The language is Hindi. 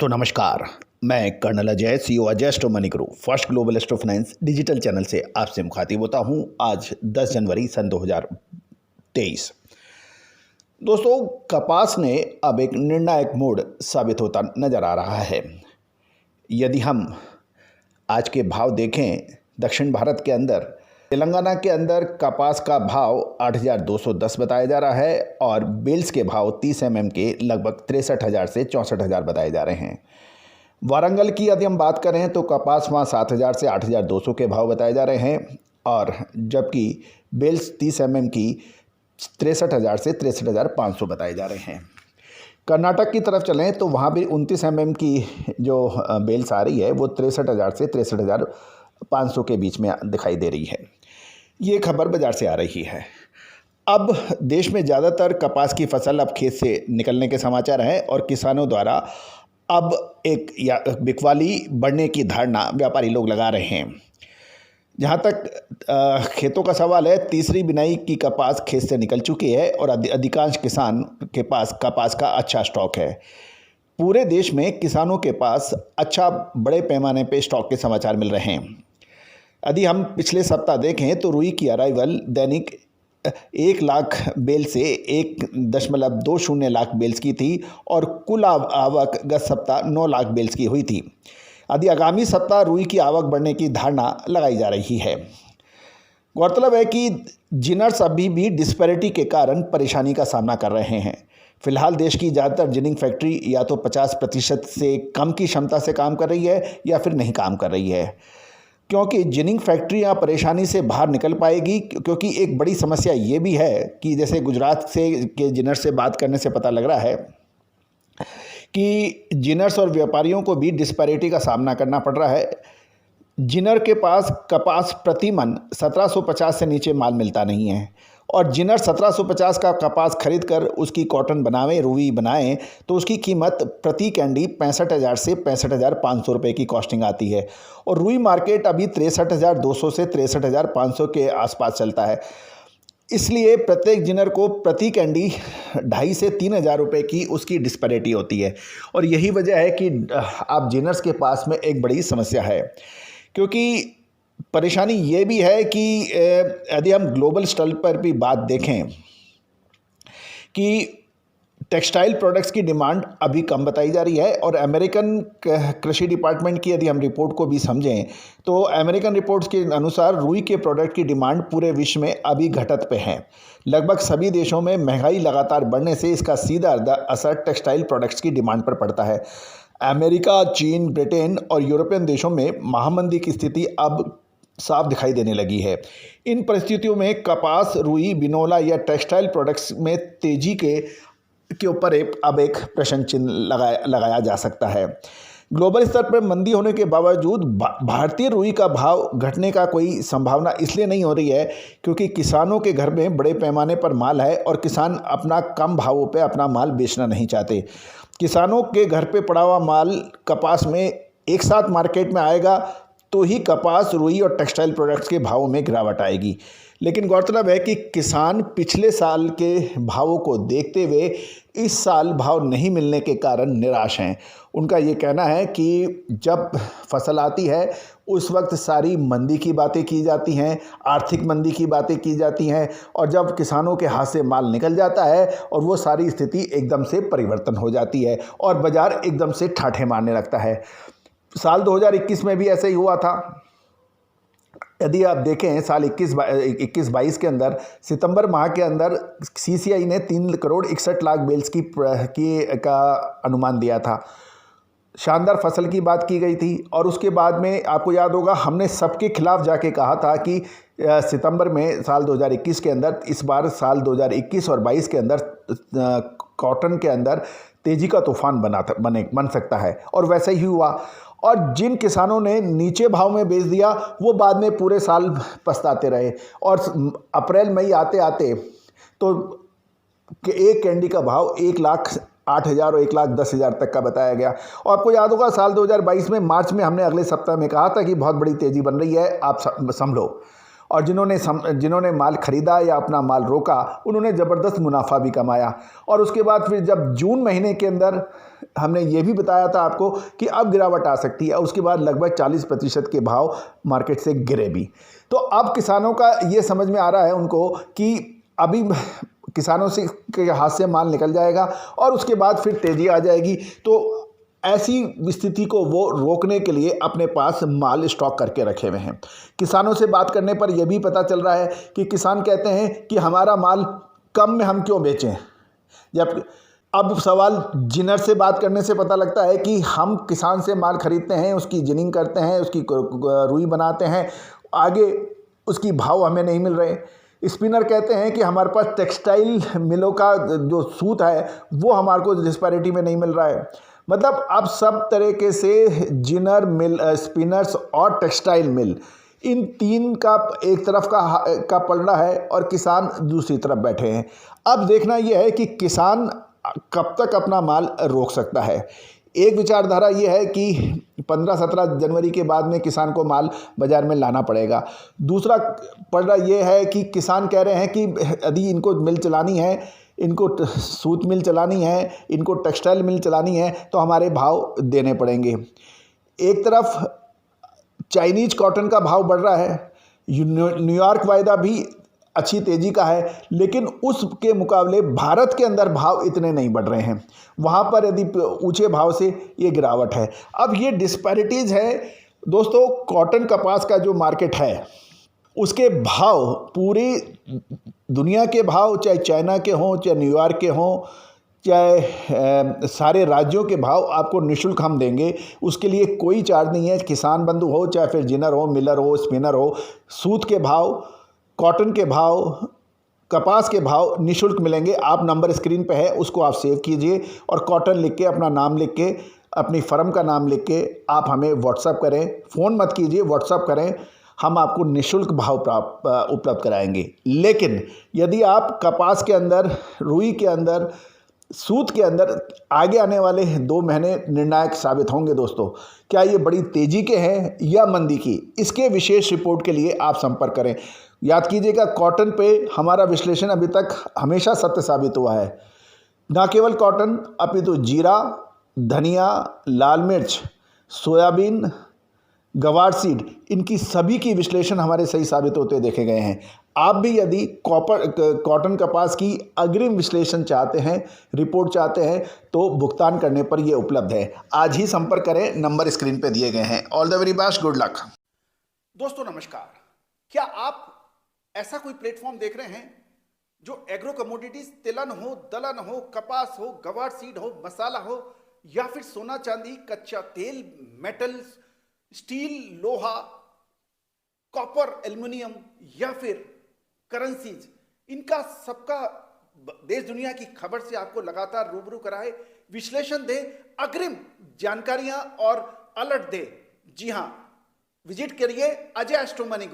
दोस्तों नमस्कार। मैं colonel Ajay, CEO Ajay astro money guru first global astro finance digital channel से आपसे मुखातिब होता हूं। आज 10 जनवरी सन 2023। दोस्तों, कपास ने अब एक निर्णायक मोड़ साबित होता नजर आ रहा है। यदि हम आज के भाव देखें, दक्षिण भारत के अंदर तेलंगाना के अंदर कपास का भाव 8,210 बताया जा रहा है और बेल्स के भाव 30 के लगभग 63,000 से 64,000 बताए जा रहे हैं। वारंगल की यदि हम बात करें तो कपास वहाँ 7,000 से 8,200 के भाव बताए जा रहे हैं और जबकि बेल्स 30 की 63,000 से 63,500 बताए जा रहे हैं। कर्नाटक की तरफ चलें तो वहाँ भी 29 की जो बेल्स आ रही है वो 63,000 से 63,500 के बीच में दिखाई दे रही है। ये खबर बाजार से आ रही है। अब देश में ज़्यादातर कपास की फसल अब खेत से निकलने के समाचार हैं और किसानों द्वारा अब एक बिकवाली बढ़ने की धारणा व्यापारी लोग लगा रहे हैं। जहाँ तक खेतों का सवाल है, तीसरी बिनाई की कपास खेत से निकल चुकी है और अधिकांश किसान के पास कपास का अच्छा स्टॉक है। पूरे देश में किसानों के पास अच्छा बड़े पैमाने पे स्टॉक के समाचार मिल रहे हैं। यदि हम पिछले सप्ताह देखें तो रुई की अराइवल दैनिक 1 लाख बेल से 1.20 लाख बेल्स की थी और कुल आवक गत सप्ताह 9 लाख बेल्स की हुई थी। यदि आगामी सप्ताह रुई की आवक बढ़ने की धारणा लगाई जा रही है। गौरतलब है कि जिनर्स अभी भी डिस्पैरिटी के कारण परेशानी का सामना कर रहे हैं। फिलहाल देश की ज़्यादातर जिनिंग फैक्ट्री या तो 50% से कम की क्षमता से काम कर रही है या फिर नहीं काम कर रही है, क्योंकि जिनिंग फैक्ट्रियाँ परेशानी से बाहर निकल पाएगी। क्योंकि एक बड़ी समस्या ये भी है कि जैसे गुजरात से के जिनर से बात करने से पता लग रहा है कि जिनर्स और व्यापारियों को भी डिस्पैरिटी का सामना करना पड़ रहा है। जिनर के पास कपास प्रति मन 1750 से नीचे माल मिलता नहीं है और जिनर 1750 का कपास खरीद कर उसकी कॉटन बनावें, रुई बनाएं तो उसकी कीमत प्रति कैंडी 65,000 से 65,500 रुपये की कॉस्टिंग आती है और रुई मार्केट अभी 63,200 से 63,500 के आसपास चलता है। इसलिए प्रत्येक जिनर को प्रति कैंडी 2,500 से 3,000 रुपये की उसकी डिस्पैरिटी होती है और यही वजह है कि आप जिनर्स के पास में एक बड़ी समस्या है। क्योंकि परेशानी ये भी है कि यदि हम ग्लोबल स्तर पर भी बात देखें कि टेक्सटाइल प्रोडक्ट्स की डिमांड अभी कम बताई जा रही है और अमेरिकन कृषि डिपार्टमेंट की यदि हम रिपोर्ट को भी समझें तो अमेरिकन रिपोर्ट्स के अनुसार रुई के प्रोडक्ट की डिमांड पूरे विश्व में अभी घटत पे है। लगभग सभी देशों में महंगाई लगातार बढ़ने से इसका सीधा असर टेक्सटाइल प्रोडक्ट्स की डिमांड पर पड़ता है। अमेरिका, चीन, ब्रिटेन और यूरोपियन देशों में महामंदी की स्थिति अब साफ दिखाई देने लगी है। इन परिस्थितियों में कपास, रुई, बिनोला या टेक्सटाइल प्रोडक्ट्स में तेजी के ऊपर अब एक प्रश्न चिन्ह लगाया जा सकता है। ग्लोबल स्तर पर मंदी होने के बावजूद भारतीय रुई का भाव घटने का कोई संभावना इसलिए नहीं हो रही है क्योंकि किसानों के घर में बड़े पैमाने पर माल है और किसान अपना कम भावों पे अपना माल बेचना नहीं चाहते। किसानों के घर पे पड़ा हुआ माल कपास में एक साथ मार्केट में आएगा तो ही कपास, रुई और टेक्सटाइल प्रोडक्ट्स के भावों में गिरावट आएगी। लेकिन गौरतलब है कि किसान पिछले साल के भावों को देखते हुए इस साल भाव नहीं मिलने के कारण निराश हैं। उनका ये कहना है कि जब फसल आती है उस वक्त सारी मंदी की बातें की जाती हैं, आर्थिक मंदी की बातें की जाती हैं और जब किसानों के हाथ से माल निकल जाता है और वो सारी स्थिति एकदम से परिवर्तन हो जाती है और बाज़ार एकदम से ठाठे मारने लगता है। साल 2021 में भी ऐसे ही हुआ था। यदि आप देखें साल 21-22 के अंदर सितंबर माह के अंदर सीसीआई ने 3,61,00,000 बेल्स का अनुमान दिया था। शानदार फसल की बात की गई थी और उसके बाद में आपको याद होगा हमने सबके खिलाफ जाके कहा था कि सितंबर में साल 2021 के अंदर, इस बार साल 2021 और 22 के अंदर कॉटन के अंदर तेजी का तूफान बन सकता है और वैसा ही हुआ। और जिन किसानों ने नीचे भाव में बेच दिया वो बाद में पूरे साल पछताते रहे और अप्रैल मई आते आते तो एक कैंडी का भाव 1,08,000 और 1,10,000 तक का बताया गया। और आपको याद होगा साल 2022 में मार्च में हमने अगले सप्ताह में कहा था कि बहुत बड़ी तेज़ी बन रही है, आप संभलो। और जिन्होंने माल खरीदा या अपना माल रोका उन्होंने ज़बरदस्त मुनाफा भी कमाया। और उसके बाद फिर जब जून महीने के अंदर हमने ये भी बताया था आपको कि अब गिरावट आ सकती है, उसके बाद लगभग 40% के भाव मार्केट से गिरे भी। तो अब किसानों का ये समझ में आ रहा है उनको कि अभी किसानों से के हाथ से माल निकल जाएगा और उसके बाद फिर तेज़ी आ जाएगी। तो ऐसी स्थिति को वो रोकने के लिए अपने पास माल स्टॉक करके रखे हुए हैं। किसानों से बात करने पर यह भी पता चल रहा है कि किसान कहते हैं कि हमारा माल कम में हम क्यों बेचें। जब अब सवाल जिनर से बात करने से पता लगता है कि हम किसान से माल खरीदते हैं, उसकी जिनिंग करते हैं, उसकी रुई बनाते हैं, आगे उसकी भाव हमें नहीं मिल रहे। स्पिनर कहते हैं कि हमारे पास टेक्सटाइल मिलों का जो सूत है वो हमारे को डिस्पैरिटी में नहीं मिल रहा है। मतलब अब सब तरीके से जिनर मिल, स्पिनर्स और टेक्सटाइल मिल, इन तीन का एक तरफ का पलड़ा है और किसान दूसरी तरफ बैठे हैं। अब देखना यह है कि किसान कब तक अपना माल रोक सकता है। एक विचारधारा ये है कि 15-17 जनवरी के बाद में किसान को माल बाज़ार में लाना पड़ेगा। दूसरा पलड़ा ये है कि किसान कह रहे हैं कि यदि इनको मिल चलानी है, इनको सूत मिल चलानी है, इनको टेक्सटाइल मिल चलानी है तो हमारे भाव देने पड़ेंगे। एक तरफ चाइनीज कॉटन का भाव बढ़ रहा है, न्यूयॉर्क वायदा भी अच्छी तेज़ी का है, लेकिन उसके मुकाबले भारत के अंदर भाव इतने नहीं बढ़ रहे हैं। वहाँ पर यदि ऊंचे भाव से ये गिरावट है। अब ये डिस्पैरिटीज़ है दोस्तों। कॉटन कपास का जो मार्केट है उसके भाव पूरी दुनिया के भाव, चाहे चाइना के हों, चाहे न्यूयॉर्क के हों, चाहे सारे राज्यों के भाव आपको निःशुल्क हम देंगे। उसके लिए कोई चार्ज नहीं है। किसान बंधु हो, चाहे फिर जिनर हो, मिलर हो, स्पिनर हो, सूत के भाव, कॉटन के भाव, कपास के भाव निःशुल्क मिलेंगे। आप नंबर स्क्रीन पे है, उसको आप सेव कीजिए और कॉटन लिख के, अपना नाम लिख के, अपनी फर्म का नाम लिख के आप हमें व्हाट्सअप करें। फ़ोन मत कीजिए, व्हाट्सअप करें, हम आपको निःशुल्क भाव उपलब्ध कराएंगे। लेकिन यदि आप कपास के अंदर, रुई के अंदर, सूत के अंदर आगे आने वाले 2 महीने निर्णायक साबित होंगे दोस्तों। क्या ये बड़ी तेज़ी के हैं या मंदी की, इसके विशेष रिपोर्ट के लिए आप संपर्क करें। याद कीजिएगा, कॉटन पे हमारा विश्लेषण अभी तक हमेशा सत्य साबित हुआ है। ना केवल कॉटन, अपितु जीरा, धनिया, लाल मिर्च, सोयाबीन, गवार सीड, इनकी सभी की विश्लेषण हमारे सही साबित होते देखे गए हैं। आप भी यदि कॉटन कपास की अग्रिम विश्लेषण चाहते हैं, रिपोर्ट चाहते हैं, तो भुगतान करने पर यह उपलब्ध है। आज ही संपर्क करें, नंबर स्क्रीन पे दिए गए हैं। All the very best, good luck. दोस्तों नमस्कार। क्या आप ऐसा कोई प्लेटफॉर्म देख रहे हैं जो एग्रो कमोडिटीज, तिलहन हो, दलहन हो, कपास हो, गवार सीड हो, मसाला हो, या फिर सोना चांदी, कच्चा तेल, मेटल्स, स्टील, लोहा, कॉपर, एल्युमिनियम या फिर करेंसीज, इनका सबका देश दुनिया की खबर से आपको लगातार रूबरू कराए, विश्लेषण दे, अग्रिम जानकारियां और अलर्ट दे? जी हां, विजिट करिए अजय एस्ट्रो मनी।